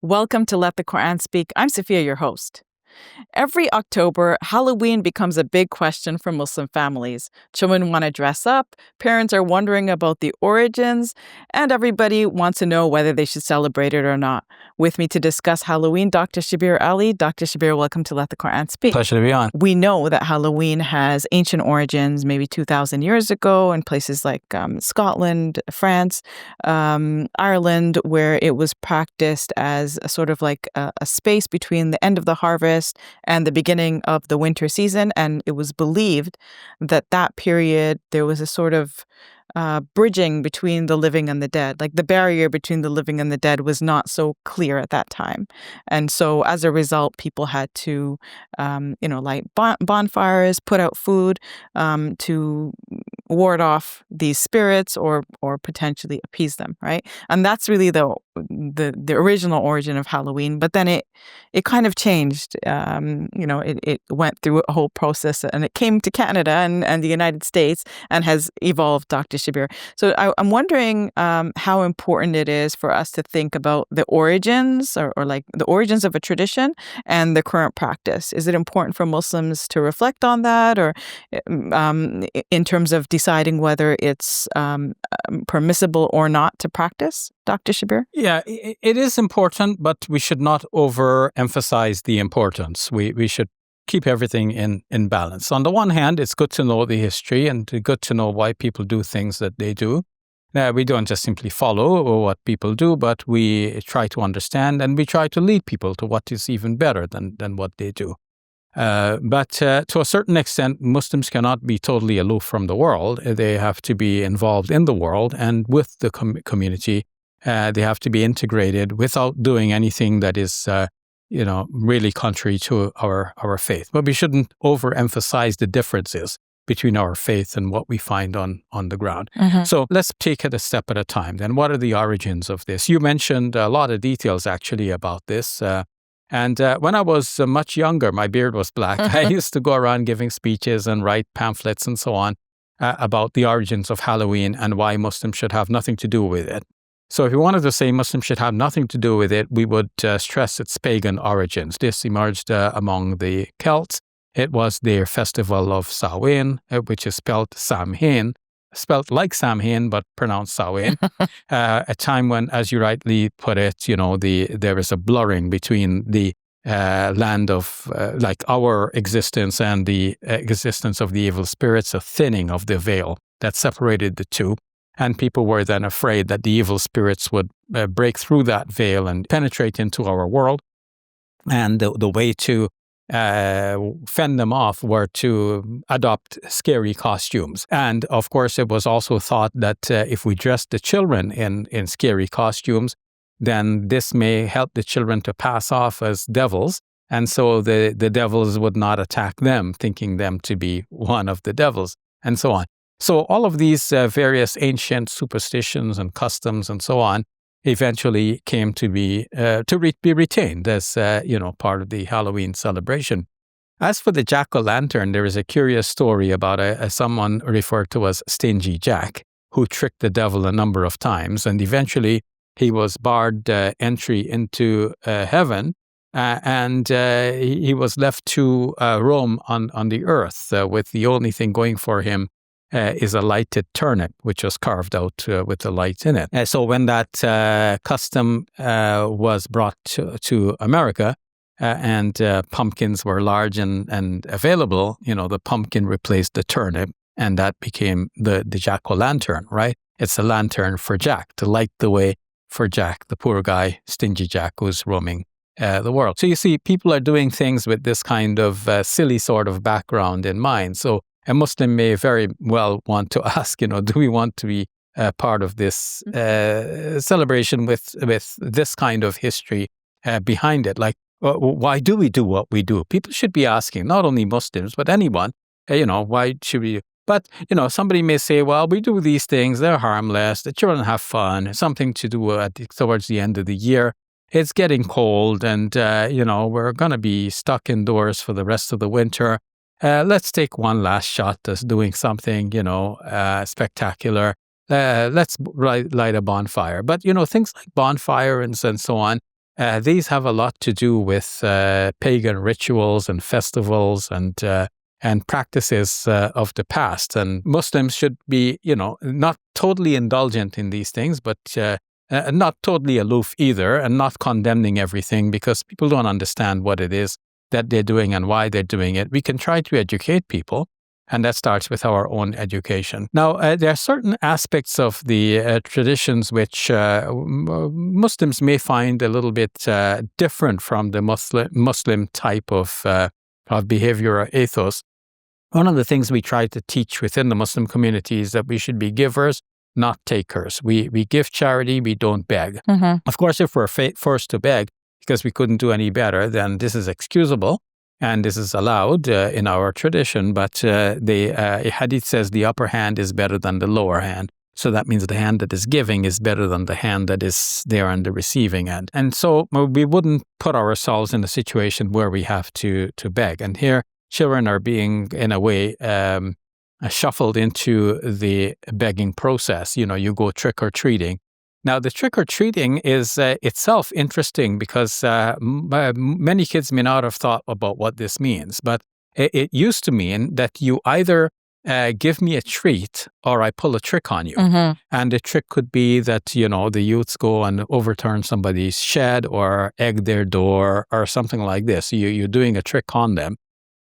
Welcome to Let the Quran Speak. I'm Safiyyah, your host. Every October, Halloween becomes a big question for Muslim families. Children want to dress up, parents are wondering about the origins, and everybody wants to know whether they should celebrate it or not. With me to discuss Halloween, Dr. Shabir Ally. Dr. Shabir, welcome to Let the Quran Speak. Pleasure to be on. We know that Halloween has ancient origins, maybe 2,000 years ago, in places like Scotland, France, Ireland, where it was practiced as a sort of like a space between the end of the harvest and the beginning of the winter season. And it was believed that that period, there was a sort of bridging between the living and the dead. Like the barrier between the living and the dead was not so clear at that time. And so as a result, people had to, light bonfires, put out food to ward off these spirits or potentially appease them, right? And that's really the original origin of Halloween. But then it kind of changed. It went through a whole process, and it came to Canada and the United States and has evolved, Dr. Shabir. So I'm wondering how important it is for us to think about the origins or like the origins of a tradition and the current practice. Is it important for Muslims to reflect on that, or in terms of deciding whether it's permissible or not to practice, Dr. Shabir? Yeah, it is important, but we should not overemphasize the importance. We should keep everything in balance. On the one hand, it's good to know the history and good to know why people do things that they do. We don't just simply follow what people do, but we try to understand and we try to lead people to what is even better than what they do. But to a certain extent, Muslims cannot be totally aloof from the world. They have to be involved in the world and with the community. They have to be integrated without doing anything that is, really contrary to our faith. But we shouldn't overemphasize the differences between our faith and what we find on the ground. Mm-hmm. So let's take it a step at a time. Then what are the origins of this? You mentioned a lot of details actually about this. And when I was much younger, my beard was black. I used to go around giving speeches and write pamphlets and so on about the origins of Halloween and why Muslims should have nothing to do with it. So if we wanted to say Muslims should have nothing to do with it, we would stress its pagan origins. This emerged among the Celts. It was their festival of Samhain, which is spelled Samhain, spelled like Samhain, but pronounced Samhain. A time when, as you rightly put it, there is a blurring between the land of like our existence and the existence of the evil spirits, a thinning of the veil that separated the two. And people were then afraid that the evil spirits would break through that veil and penetrate into our world. And the way to fend them off were to adopt scary costumes. And of course, it was also thought that if we dressed the children in scary costumes, then this may help the children to pass off as devils. And so the devils would not attack them, thinking them to be one of the devils, and so on. So all of these various ancient superstitions and customs and so on eventually came to be retained as part of the Halloween celebration. As for the jack-o'-lantern, there is a curious story about someone referred to as Stingy Jack, who tricked the devil a number of times, and eventually he was barred entry into heaven, and he was left to roam on the earth with the only thing going for him is a lighted turnip, which was carved out with a light in it. So when that custom was brought to America and pumpkins were large and available, the pumpkin replaced the turnip, and that became the jack-o'-lantern, right? It's a lantern for Jack, to light the way for Jack, the poor guy, Stingy Jack, who's roaming the world. So you see, people are doing things with this kind of silly sort of background in mind. So a Muslim may very well want to ask, do we want to be part of this celebration with this kind of history behind it? Like, why do we do what we do? People should be asking, not only Muslims, but anyone, why should we? But, somebody may say, well, we do these things, they're harmless, the children have fun, something to do towards the end of the year. It's getting cold and, we're going to be stuck indoors for the rest of the winter. Let's take one last shot at doing something, spectacular. Let's light a bonfire. But, things like bonfire and so on, these have a lot to do with pagan rituals and festivals and practices of the past. And Muslims should be, not totally indulgent in these things, but not totally aloof either, and not condemning everything because people don't understand what it is that they're doing and why they're doing it. We can try to educate people, and that starts with our own education. Now, there are certain aspects of the traditions which Muslims may find a little bit different from the Muslim type of behavior or ethos. One of the things we try to teach within the Muslim community is that we should be givers, not takers. We give charity, we don't beg. Mm-hmm. Of course, if we're forced to beg because we couldn't do any better, then this is excusable and this is allowed in our tradition. But the hadith says the upper hand is better than the lower hand. So that means the hand that is giving is better than the hand that is there on the receiving end. And so we wouldn't put ourselves in a situation where we have to beg. And here, children are being, in a way, shuffled into the begging process. You go trick-or-treating. Now, the trick-or-treating is itself interesting because many kids may not have thought about what this means, but it used to mean that you either give me a treat or I pull a trick on you. Mm-hmm. And the trick could be that, the youths go and overturn somebody's shed or egg their door or something like this. You're doing a trick on them.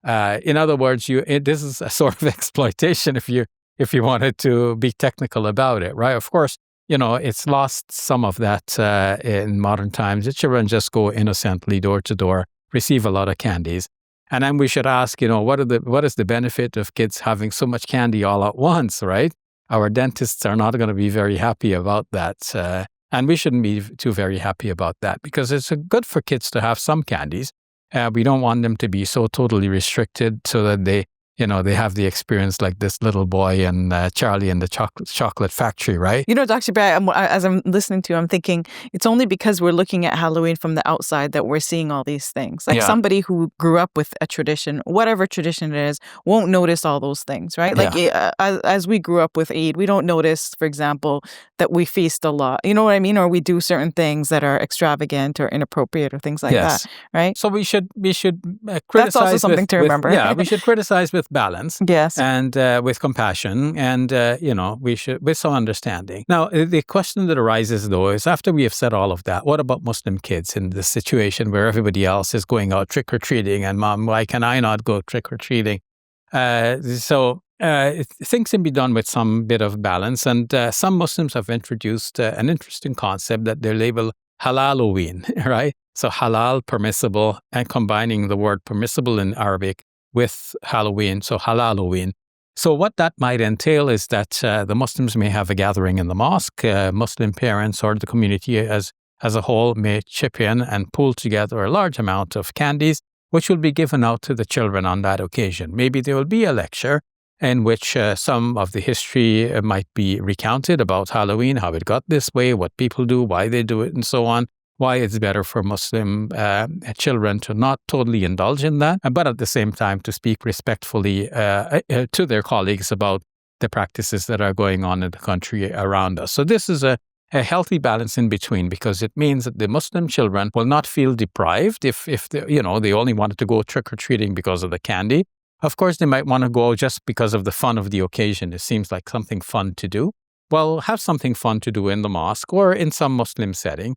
In other words, this is a sort of exploitation if you wanted to be technical about it, right? Of course, it's lost some of that in modern times. The children just go innocently door to door, receive a lot of candies. And then we should ask, what is the benefit of kids having so much candy all at once, right? Our dentists are not going to be very happy about that. And we shouldn't be too very happy about that because it's good for kids to have some candies. We don't want them to be so totally restricted so that they have the experience like this little boy and Charlie and the chocolate factory, right? Dr. Barry, as I'm listening to you, I'm thinking it's only because we're looking at Halloween from the outside that we're seeing all these things. Like somebody who grew up with a tradition, whatever tradition it is, won't notice all those things, right? Like as we grew up with Eid, we don't notice, for example, that we feast a lot. You know what I mean? Or we do certain things that are extravagant or inappropriate or things like that, right? So we should criticize. That's also something to remember. We should criticize with balance, yes, and with compassion, and we should with some understanding. Now, the question that arises though is after we have said all of that, what about Muslim kids in this situation where everybody else is going out trick or treating, and Mom, why can I not go trick or treating? So things can be done with some bit of balance, and some Muslims have introduced an interesting concept that they label Halaloween, right? So halal, permissible, and combining the word permissible in Arabic with Halloween, so Halaloween. So what that might entail is that the Muslims may have a gathering in the mosque. Muslim parents or the community as a whole may chip in and pool together a large amount of candies, which will be given out to the children on that occasion. Maybe there will be a lecture in which some of the history might be recounted about Halloween, how it got this way, what people do, why they do it, and so on. Why it's better for Muslim children to not totally indulge in that, but at the same time to speak respectfully to their colleagues about the practices that are going on in the country around us. So this is a healthy balance in between because it means that the Muslim children will not feel deprived if they only wanted to go trick-or-treating because of the candy. Of course, they might want to go just because of the fun of the occasion. It seems like something fun to do. Well, have something fun to do in the mosque or in some Muslim setting.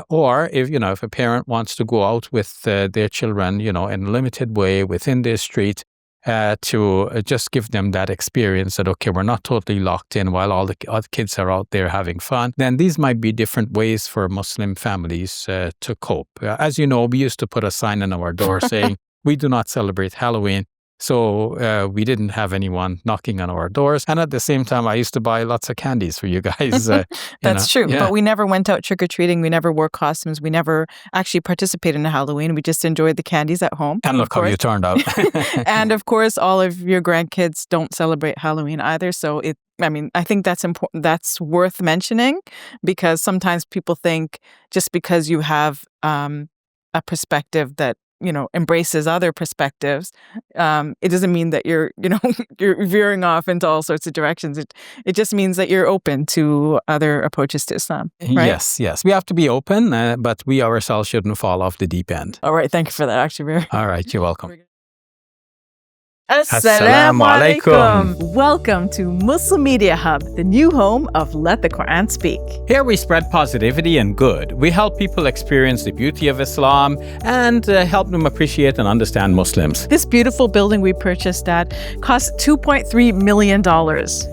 Or if a parent wants to go out with their children, in a limited way within their street to just give them that experience that, okay, we're not totally locked in while all the other kids are out there having fun, then these might be different ways for Muslim families to cope. As you know, we used to put a sign on our door saying, we do not celebrate Halloween. So we didn't have anyone knocking on our doors. And at the same time, I used to buy lots of candies for you guys. That's true. Yeah. But we never went out trick-or-treating. We never wore costumes. We never actually participated in Halloween. We just enjoyed the candies at home. And look how you turned out. And of course, all of your grandkids don't celebrate Halloween either. So I think that's important. That's worth mentioning because sometimes people think just because you have a perspective that embraces other perspectives, it doesn't mean that you're you're veering off into all sorts of directions. It just means that you're open to other approaches to Islam, right? Yes. We have to be open, but we ourselves shouldn't fall off the deep end. All right, thank you for that, actually. All right, you're welcome. Assalamu alaikum. Welcome to Muslim Media Hub, the new home of Let the Quran Speak. Here we spread positivity and good. We help people experience the beauty of Islam and help them appreciate and understand Muslims. This beautiful building we purchased at cost $2.3 million.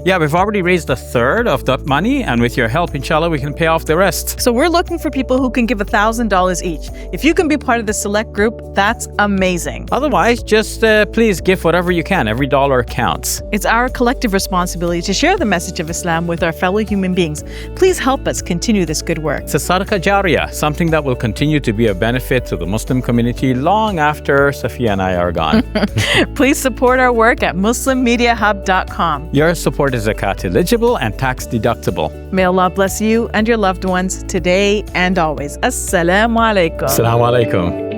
Yeah, we've already raised a third of that money, and with your help, inshallah, we can pay off the rest. So we're looking for people who can give $1,000 each. If you can be part of the select group, that's amazing. Otherwise, just please give whatever you can. Every dollar counts. It's our collective responsibility to share the message of Islam with our fellow human beings. Please help us continue this good work. It's a sadaqah jariyah, something that will continue to be a benefit to the Muslim community long after Safiyyah and I are gone. Please support our work at muslimmediahub.com. Your support is zakat eligible and tax deductible. May Allah bless you and your loved ones today and always. Assalamu alaikum. Assalamu alaikum.